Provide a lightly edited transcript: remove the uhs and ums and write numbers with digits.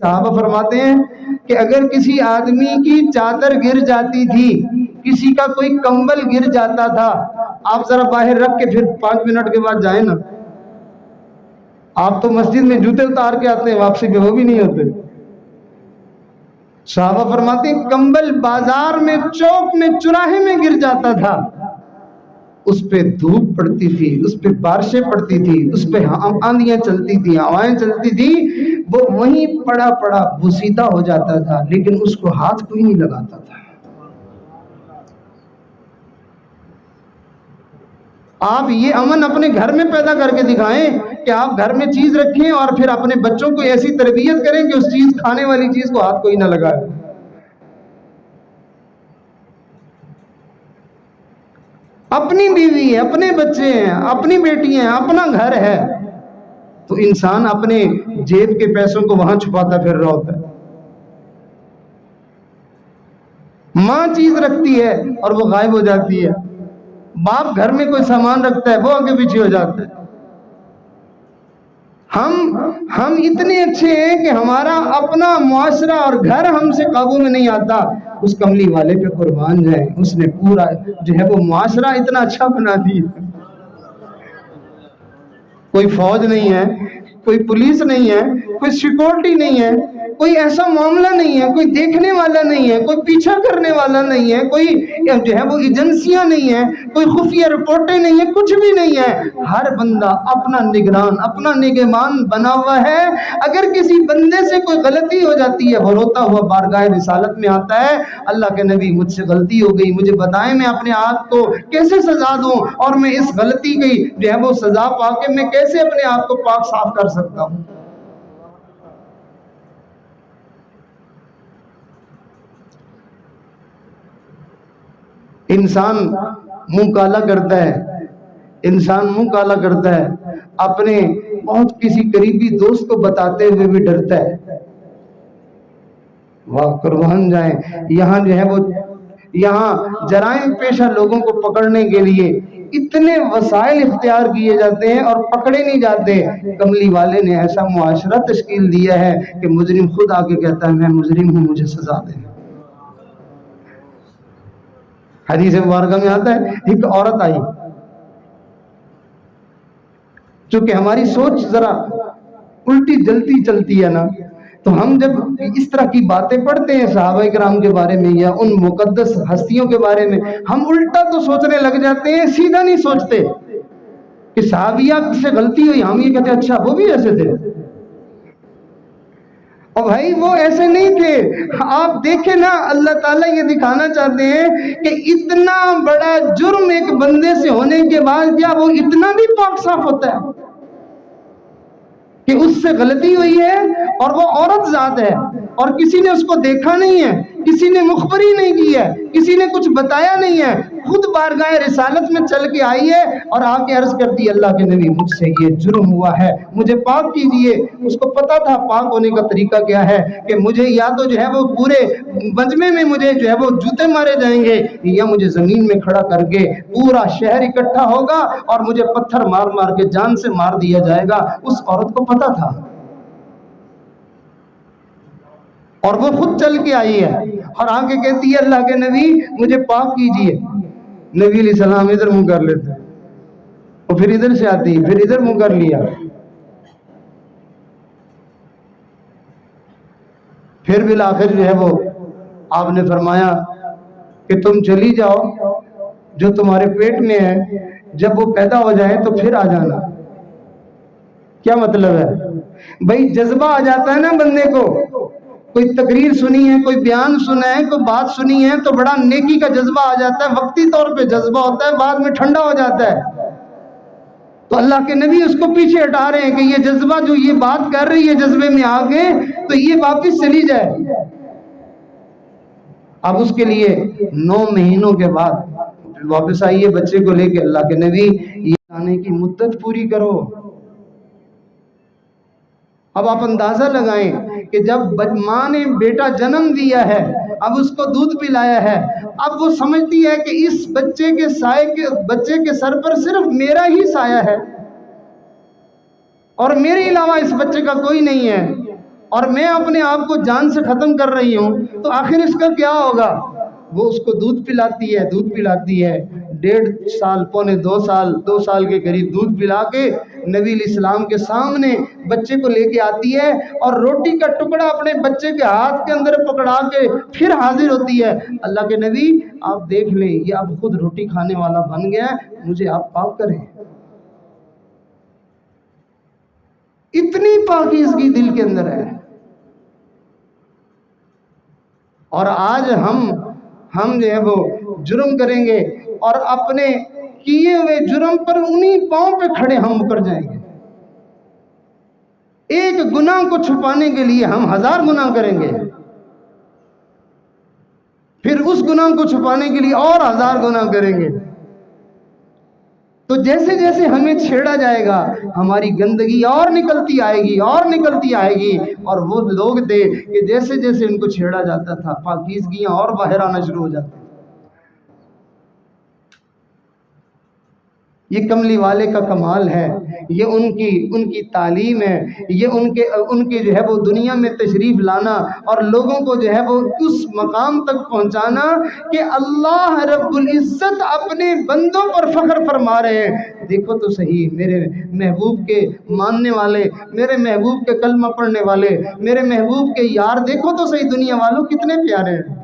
صحابہ فرماتے ہیں کہ اگر کسی آدمی کی چادر گر جاتی تھی، کسی کا کوئی کمبل گر جاتا تھا، آپ ذرا باہر رکھ کے پھر 5 منٹ کے بعد جائیں نا، آپ تو مسجد میں جوتے اتار کے آتے ہیں، واپسی پہ وہ بھی نہیں ہوتے۔ صحابہ فرماتے ہیں کمبل بازار میں، چوک میں، چوراہے میں گر جاتا تھا، اس پہ دھوپ پڑتی تھی، اس پہ بارشیں پڑتی تھی، اس پہ آندیاں چلتی تھی، ہوائیں چلتی تھی، وہ وہیں پڑا پڑا بوسیدہ ہو جاتا تھا، لیکن اس کو ہاتھ کوئی نہیں لگاتا تھا۔ آپ یہ امن اپنے گھر میں پیدا کر کے دکھائیں کہ آپ گھر میں چیز رکھیں اور پھر اپنے بچوں کو ایسی تربیت کریں کہ اس چیز، کھانے والی چیز کو ہاتھ کوئی نہ لگائے۔ اپنی بیوی ہے، اپنے بچے ہیں، اپنی بیٹی ہیں، اپنا گھر ہے، تو انسان اپنے جیب کے پیسوں کو وہاں چھپاتا پھر رہا ہوتا ہے۔ ماں چیز رکھتی ہے اور وہ غائب ہو جاتی ہے، باپ گھر میں کوئی سامان رکھتا ہے، وہ آگے پیچھے ہو جاتا ہے۔ ہم اتنے اچھے ہیں کہ ہمارا اپنا معاشرہ اور گھر ہم سے قابو میں نہیں آتا، اس کملی والے پہ قربان جائیں، اس نے پورا جو ہے وہ معاشرہ اتنا اچھا بنا دیا۔ کوئی فوج نہیں ہے، کوئی پولیس نہیں ہے، کوئی سیکورٹی نہیں ہے، کوئی ایسا معاملہ نہیں ہے، کوئی دیکھنے والا نہیں ہے، کوئی پیچھا کرنے والا نہیں ہے، کوئی جو ہے وہ ایجنسیاں نہیں ہیں، کوئی خفیہ رپورٹیں نہیں ہیں، کچھ بھی نہیں ہے۔ ہر بندہ اپنا نگران، اپنا نگہبان بنا ہوا ہے۔ اگر کسی بندے سے کوئی غلطی ہو جاتی ہے، وہ روتا ہوا بارگاہ رسالت میں آتا ہے، اللہ کے نبی مجھ سے غلطی ہو گئی، مجھے بتائیں میں اپنے آپ کو کیسے سزا دوں، اور میں اس غلطی کی جو ہے وہ سزا پا کے میں کیسے اپنے آپ کو پاک صاف کر سکتا ہوں۔ انسان منہ کالا کرتا ہے، انسان منہ کالا کرتا ہے، اپنے بہت کسی قریبی دوست کو بتاتے ہوئے بھی ڈرتا ہے۔ واہ قربان جائیں، یہاں جو ہے وہ یہاں جرائم پیشہ لوگوں کو پکڑنے کے لیے اتنے وسائل اختیار کیے جاتے ہیں اور پکڑے نہیں جاتے۔ کملی والے نے ایسا معاشرہ تشکیل دیا ہے کہ مجرم خود آ کے کہتا ہے میں مجرم ہوں، مجھے سزا دیں۔ حدیث مبارکہ میں آتا ہے ایک عورت آئی، چونکہ ہماری سوچ ذرا الٹی جلتی چلتی ہے نا، تو ہم جب اس طرح کی باتیں پڑھتے ہیں صحابہ کرام کے بارے میں یا ان مقدس ہستیوں کے بارے میں، ہم الٹا تو سوچنے لگ جاتے ہیں، سیدھا نہیں سوچتے کہ صحابیہ سے غلطی ہوئی، ہم یہ کہتے ہیں اچھا وہ بھی ایسے تھے۔ اور بھائی وہ ایسے نہیں تھے۔ آپ دیکھیں نا، اللہ تعالیٰ یہ دکھانا چاہتے ہیں کہ اتنا بڑا جرم ایک بندے سے ہونے کے بعد کیا وہ اتنا بھی پاک صاف ہوتا ہے کہ اس سے غلطی ہوئی ہے اور وہ عورت ذات ہے اور کسی نے اس کو دیکھا نہیں ہے، کسی نے مخبری نہیں کی ہے، کسی نے کچھ بتایا نہیں ہے، خود بارگاہ رسالت میں چل کے آئی ہے اور آ کے عرض کرتی ہے اللہ کے نبی مجھ سے یہ جرم ہوا ہے، مجھے پاک کیجئے۔ اس کو پتا تھا پاک ہونے کا طریقہ کیا ہے کہ مجھے یا تو جو ہے وہ پورے مجمع میں مجھے جو ہے وہ جوتے مارے جائیں گے، یا مجھے زمین میں کھڑا کر کے پورا شہر اکٹھا ہوگا اور مجھے پتھر مار مار کے جان سے مار دیا جائے گا۔ اس عورت کو پتا تھا اور وہ خود چل کے آئی ہے اور آ کے کہتی ہے اللہ کے نبی مجھے پاک کیجئے۔ نبی علیہ السلام ادھر منہ کر لیتے اور پھر ادھر سے آتی، پھر ادھر منہ کر لیا، پھر بالآخر جو ہے وہ آپ نے فرمایا کہ تم چلی جاؤ، جو تمہارے پیٹ میں ہے جب وہ پیدا ہو جائے تو پھر آ جانا۔ کیا مطلب ہے بھائی؟ جذبہ آ جاتا ہے نا بندے کو، کوئی تقریر سنی ہے، کوئی بیان سنا ہے، کوئی بات سنی ہے تو بڑا نیکی کا جذبہ آ جاتا ہے، وقتی طور پہ جذبہ ہوتا ہے، بعد میں ٹھنڈا ہو جاتا ہے۔ تو اللہ کے نبی اس کو پیچھے ہٹا رہے ہیں کہ یہ جذبہ جو یہ بات کر رہی ہے جذبے میں آگے تو یہ واپس چلی جائے۔ اب اس کے لیے 9 مہینوں کے بعد واپس آئیے بچے کو لے کے، اللہ کے نبی یہ آنے کی مدت پوری کرو۔ اب آپ اندازہ لگائیں کہ جب ماں نے بیٹا جنم دیا ہے، اب اس کو دودھ پلایا ہے، اب وہ سمجھتی ہے کہ اس بچے کے سر پر صرف میرا ہی سایہ ہے اور میرے علاوہ اس بچے کا کوئی نہیں ہے۔ اور میں اپنے آپ کو جان سے ختم کر رہی ہوں، تو آخر اس کا کیا ہوگا؟ وہ اس کو دودھ پلاتی ہے 1.5 سال، 2 سال، 2 سال کے قریب دودھ پلا کے نبی علیہ السلام کے سامنے بچے کو لے کے آتی ہے، اور روٹی کا ٹکڑا اپنے بچے کے ہاتھ کے اندر پکڑا کے پھر حاضر ہوتی ہے، اللہ کے نبی آپ دیکھ لیں یہ اب خود روٹی کھانے والا بن گیا ہے، مجھے آپ پاک کریں۔ اتنی پاکیزگی دل کے اندر ہے۔ اور آج ہم جو ہے وہ جرم کریں گے اور اپنے کیے ہوئے جرم پر انہی پاؤں پہ کھڑے ہم مکر جائیں گے۔ ایک گناہ کو چھپانے کے لیے ہم 1000 گناہ کریں گے، پھر اس گناہ کو چھپانے کے لیے اور 1000 گناہ کریں گے۔ تو جیسے جیسے ہمیں چھیڑا جائے گا ہماری گندگی اور نکلتی آئے گی، اور وہ لوگ تھے کہ جیسے جیسے ان کو چھیڑا جاتا تھا پاکیزگیاں اور باہر آنا شروع ہو جاتی۔ یہ کملی والے کا کمال ہے، یہ ان کی تعلیم ہے، یہ ان کے جو ہے وہ دنیا میں تشریف لانا اور لوگوں کو جو ہے وہ اس مقام تک پہنچانا کہ اللہ رب العزت اپنے بندوں پر فخر فرما رہے ہیں۔ دیکھو تو صحیح میرے محبوب کے ماننے والے، میرے محبوب کے کلمہ پڑھنے والے، میرے محبوب کے یار، دیکھو تو صحیح دنیا والوں کتنے پیارے ہیں۔